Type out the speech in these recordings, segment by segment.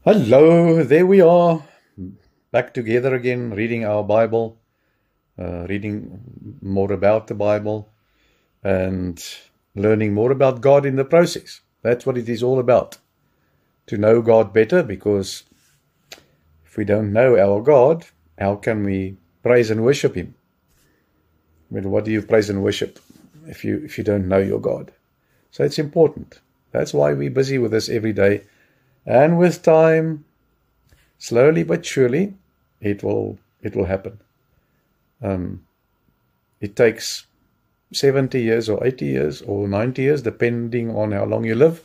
Hello, there we are, back together again, reading our Bible, reading more about the Bible, and learning more about God in the process. That's what it is all about, to know God better, because if we don't know our God, how can we praise and worship Him? I mean, what do you praise and worship if you don't know your God? So it's important. That's why we're busy with this every day. And with time, slowly but surely, it will happen. It takes 70 years or 80 years or 90 years, depending on how long you live,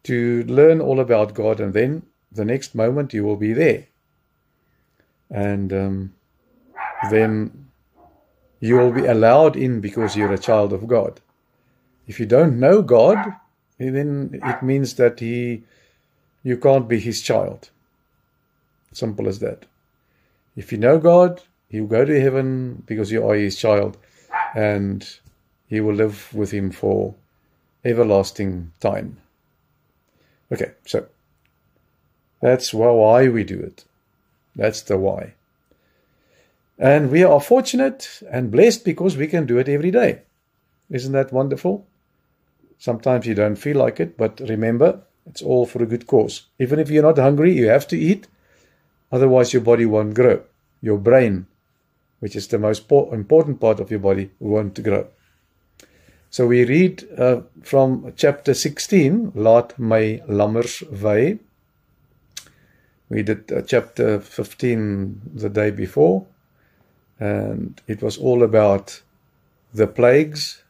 to learn all about God, and then the next moment you will be there. And then you will be allowed in because you're a child of God. If you don't know God, then it means that you can't be His child. Simple as that. If you know God, you go to heaven because you are His child, and you will live with Him for everlasting time. Okay, so that's why we do it. That's the why. And we are fortunate and blessed because we can do it every day. Isn't that wonderful? Sometimes you don't feel like it, but remember, it's all for a good cause. Even if you're not hungry, you have to eat. Otherwise, your body won't grow. Your brain, which is the most important part of your body, won't grow. So we read from chapter 16, Laat my lammers wei. We did chapter 15 the day before. And it was all about the plagues.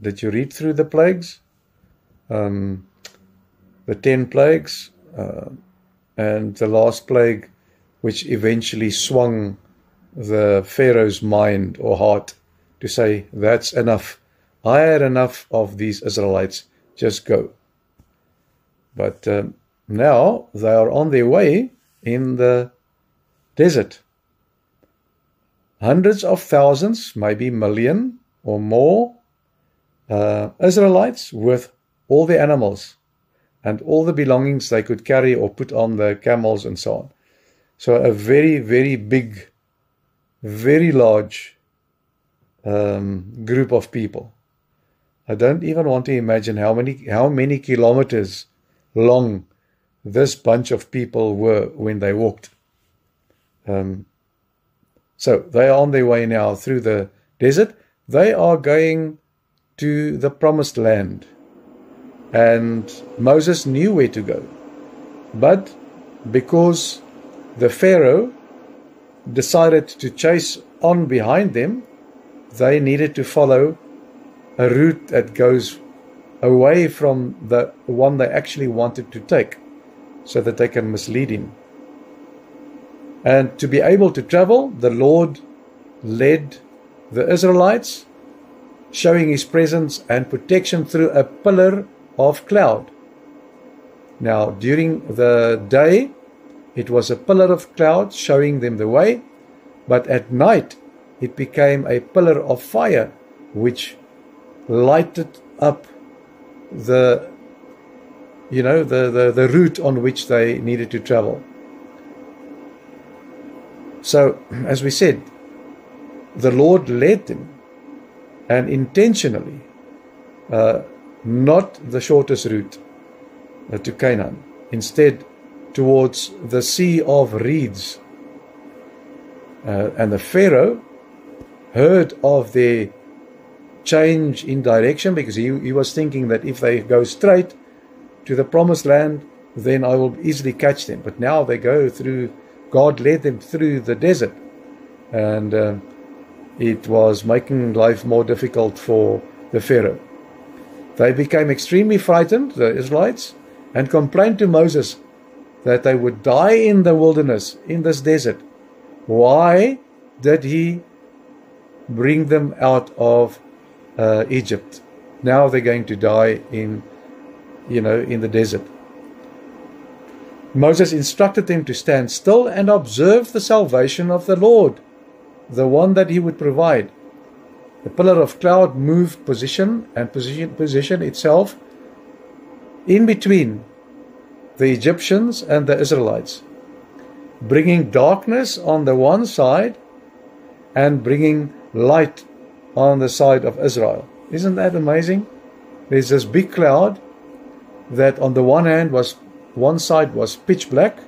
Did you read through the plagues? The 10 plagues, and the last plague, which eventually swung the Pharaoh's mind or heart to say, that's enough. I had enough of these Israelites, just go. But now they are on their way in the desert. Hundreds of thousands, maybe million or more, Israelites with all the animals and all the belongings they could carry or put on the camels and so on. So a very, very big, very large group of people. I don't even want to imagine how many kilometers long this bunch of people were when they walked. So they are on their way now through the desert. They are going to the promised land. And Moses knew where to go. But because the Pharaoh decided to chase on behind them, they needed to follow a route that goes away from the one they actually wanted to take, so that they can mislead him. And to be able to travel, the Lord led the Israelites, showing His presence and protection through a pillar of cloud. Now, during the day, it was a pillar of cloud showing them the way, but at night, it became a pillar of fire, which lighted up the route on which they needed to travel. So, as we said, the Lord led them, and intentionally, not the shortest route to Canaan, instead towards the Sea of Reeds. And the Pharaoh heard of their change in direction, because he was thinking that if they go straight to the promised land, then I will easily catch them. But now they go through, God led them through the desert, and it was making life more difficult for the Pharaoh. They became extremely frightened, the Israelites, and complained to Moses that they would die in the wilderness, in this desert. Why did He bring them out of Egypt? Now they're going to die in the desert. Moses instructed them to stand still and observe the salvation of the Lord, the one that He would provide. The pillar of cloud moved position itself in between the Egyptians and the Israelites, bringing darkness on the one side and bringing light on the side of Israel. Isn't that amazing? There's this big cloud that on the one hand one side was pitch black,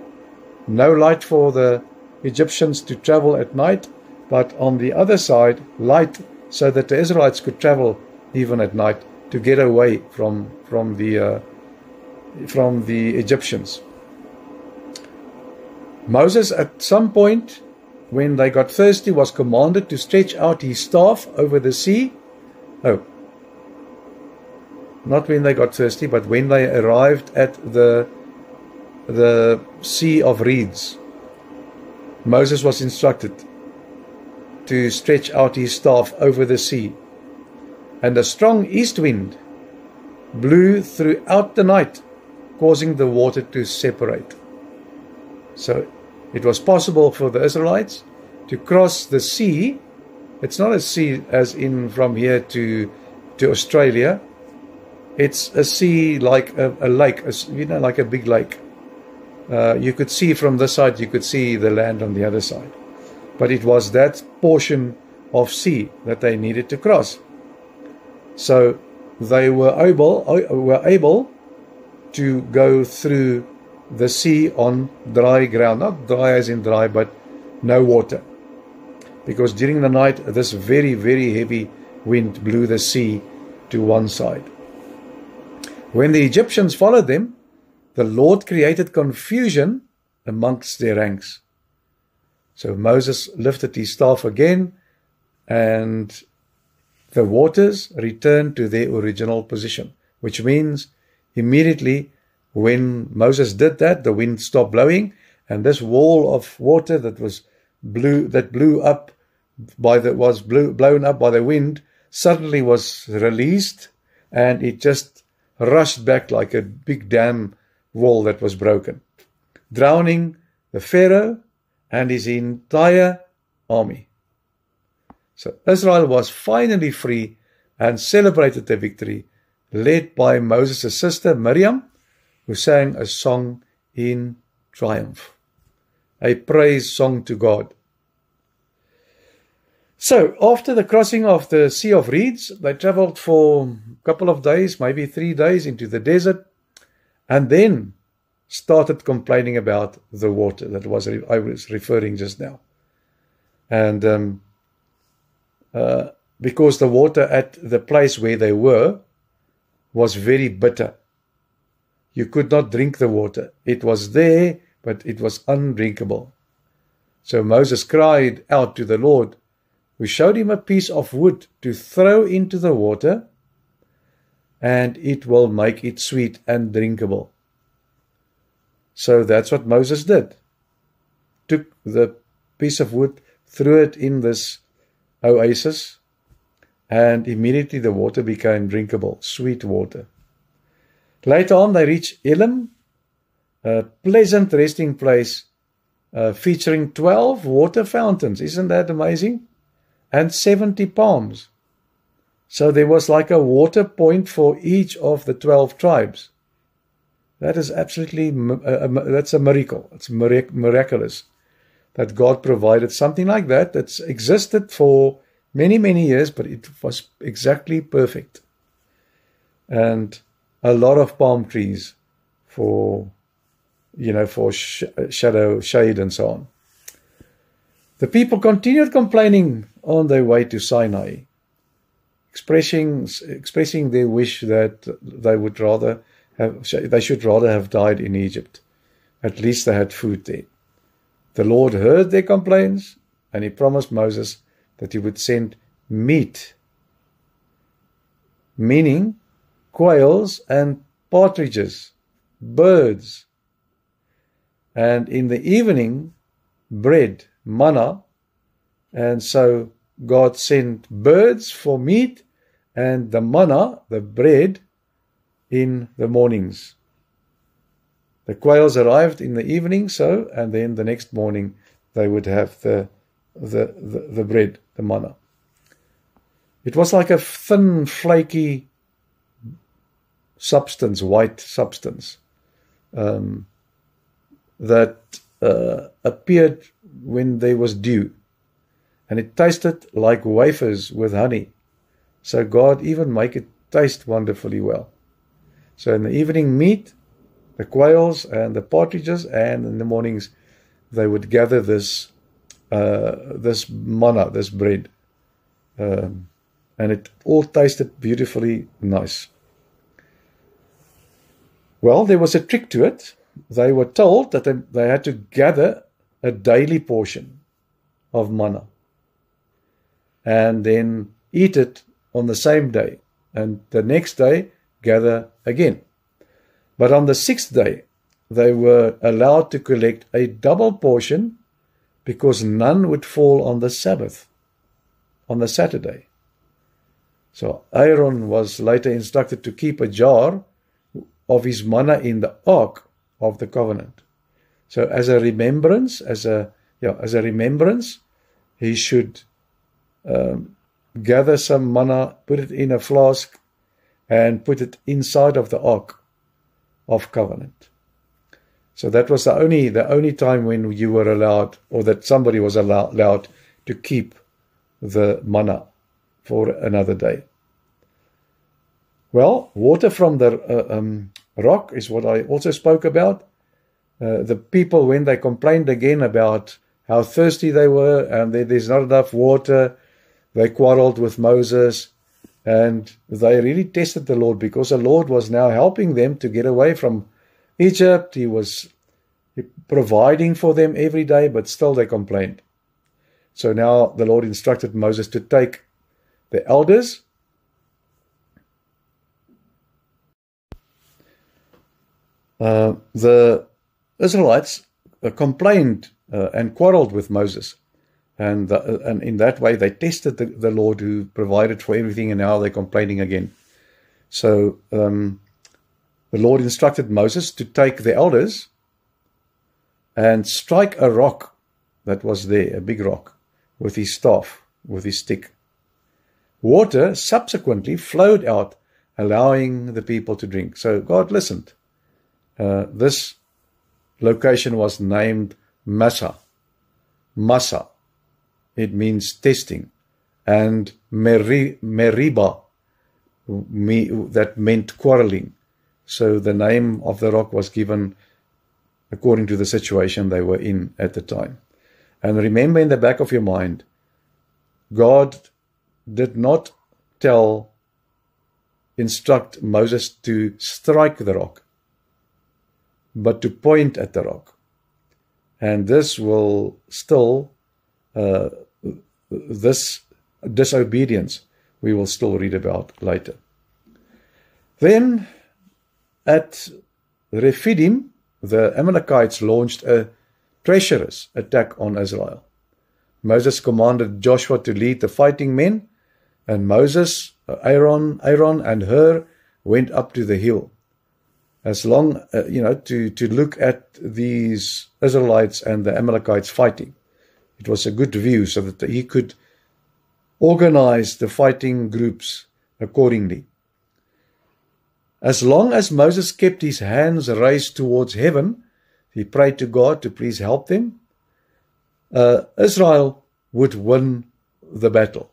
no light for the Egyptians to travel at night, but on the other side, light so that the Israelites could travel even at night to get away from the Egyptians. Moses, at some point, when they got thirsty, was commanded to stretch out his staff over the sea. Oh, not when they got thirsty, but when they arrived at the Sea of Reeds. Moses was instructed to stretch out his staff over the sea. And a strong east wind blew throughout the night, causing the water to separate. So it was possible for the Israelites to cross the sea. It's not a sea as in from here to Australia. It's a sea like a lake, like a big lake. You could see from this side, you could see the land on the other side. But it was that portion of sea that they needed to cross. So they were able to go through the sea on dry ground. Not dry as in dry, but no water. Because during the night, this very, very heavy wind blew the sea to one side. When the Egyptians followed them, the Lord created confusion amongst their ranks. So Moses lifted his staff again, and the waters returned to their original position, which means immediately when Moses did that, the wind stopped blowing, and this wall of water that was blown up by the wind suddenly was released, and it just rushed back like a big dam wall that was broken, drowning the Pharaoh and his entire army. So Israel was finally free and celebrated the victory, led by Moses' sister Miriam, who sang a song in triumph, a praise song to God. So after the crossing of the Sea of Reeds, they traveled for a couple of days, maybe 3 days, into the desert, and then started complaining about the water that I was referring just now. And because the water at the place where they were was very bitter. You could not drink the water. It was there, but it was undrinkable. So Moses cried out to the Lord, who showed him a piece of wood to throw into the water, and it will make it sweet and drinkable. So that's what Moses did. Took the piece of wood, threw it in this oasis, and immediately the water became drinkable, sweet water. Later on, they reached Elim, a pleasant resting place featuring 12 water fountains. Isn't that amazing? And 70 palms. So there was like a water point for each of the 12 tribes. That is absolutely, that's a miracle. It's miraculous that God provided something like that that's existed for many, many years, but it was exactly perfect. And a lot of palm trees for, for shadow, shade, and so on. The people continued complaining on their way to Sinai, expressing their wish that they should rather have died in Egypt. At least they had food there. The Lord heard their complaints, and he promised Moses that he would send meat, meaning quails and partridges, birds, and in the evening, bread, manna. And so God sent birds for meat and the manna, the bread, in the mornings. The quails arrived in the evening, and then the next morning they would have the bread, the manna. It was like a thin, flaky substance, white substance, that appeared when there was dew, and it tasted like wafers with honey. So God even make it taste wonderfully well. So in the evening meat, the quails and the partridges, and in the mornings they would gather this manna, this bread, and it all tasted beautifully nice. Well, there was a trick to it. They were told that they had to gather a daily portion of manna and then eat it on the same day, and the next day gather again. But on the sixth day, they were allowed to collect a double portion, because none would fall on the Sabbath, on the Saturday. So Aaron was later instructed to keep a jar of his manna in the ark of the covenant. So as a remembrance, he should gather some manna, put it in a flask, and put it inside of the ark of covenant. So that was the only time when you were allowed, or that somebody was allowed to keep the manna for another day. Well, water from the rock is what I also spoke about. The people, when they complained again about how thirsty they were and there's not enough water, they quarreled with Moses, and they really tested the Lord, because the Lord was now helping them to get away from Egypt. He was providing for them every day, but still they complained. So now the Lord instructed Moses to take the elders the Israelites complained and quarreled with Moses, and in that way they tested the Lord who provided for everything, and now they're complaining again. So the Lord instructed Moses to take the elders and strike a rock that was there, a big rock, with his staff, with his stick. Water subsequently flowed out, allowing the people to drink. So God listened. This location was named Massa. Massa. It means testing. And Meribah, that meant quarreling. So the name of the rock was given according to the situation they were in at the time. And remember, in the back of your mind, God did not instruct Moses to strike the rock, but to point at the rock. And this will still, this disobedience, we will still read about later. Then at Rephidim, the Amalekites launched a treacherous attack on Israel. Moses commanded Joshua to lead the fighting men, and Moses, Aaron and Hur went up to the hill, as long, to look at these Israelites and the Amalekites fighting. It was a good view, so that he could organize the fighting groups accordingly. As long as Moses kept his hands raised towards heaven, he prayed to God to please help them, Israel would win the battle.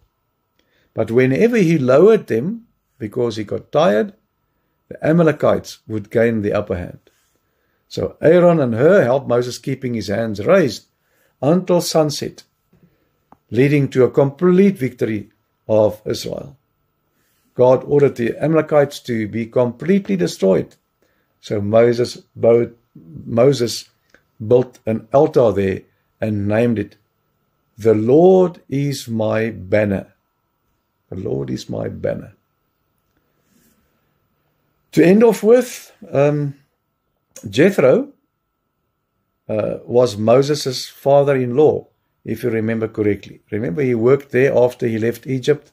But whenever he lowered them, because he got tired, the Amalekites would gain the upper hand. So Aaron and Hur helped Moses, keeping his hands raised until sunset, leading to a complete victory of Israel. God ordered the Amalekites to be completely destroyed. So Moses built an altar there and named it, "The Lord is my banner." The Lord is my banner. To end off with, Jethro was Moses' father-in-law, if you remember correctly. Remember, he worked there after he left Egypt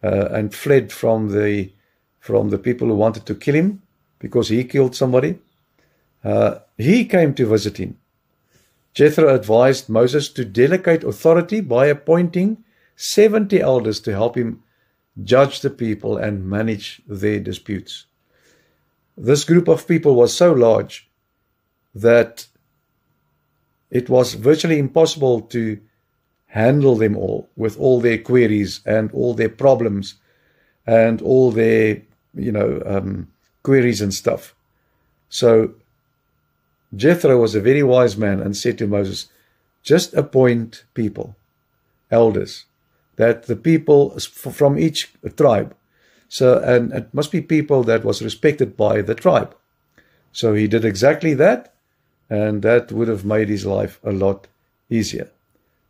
and fled from the people who wanted to kill him because he killed somebody. He came to visit him. Jethro advised Moses to delegate authority by appointing 70 elders to help him judge the people and manage their disputes. This group of people was so large that it was virtually impossible to handle them all with all their queries and all their problems and all their, queries and stuff. So Jethro was a very wise man and said to Moses, just appoint people, elders, that the people from each tribe. So, and it must be people that was respected by the tribe. So he did exactly that, and that would have made his life a lot easier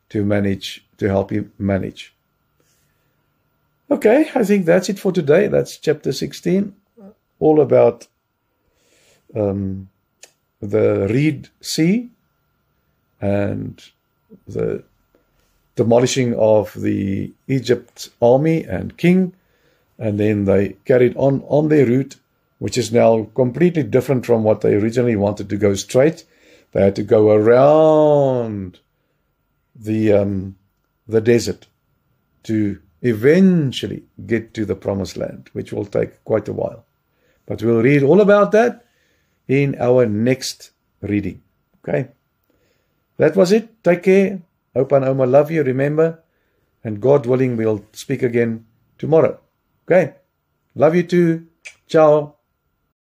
to manage, to help him manage. Okay, I think that's it for today. That's chapter 16, all about the Red Sea and the demolishing of the Egypt army and king, and then they carried on their route, which is now completely different from what they originally wanted to go straight. They had to go around the desert to eventually get to the promised land, which will take quite a while. But we'll read all about that in our next reading. Okay? That was it. Take care. Opa and Oma love you, remember. And God willing, we'll speak again tomorrow. Okay? Love you too. Ciao.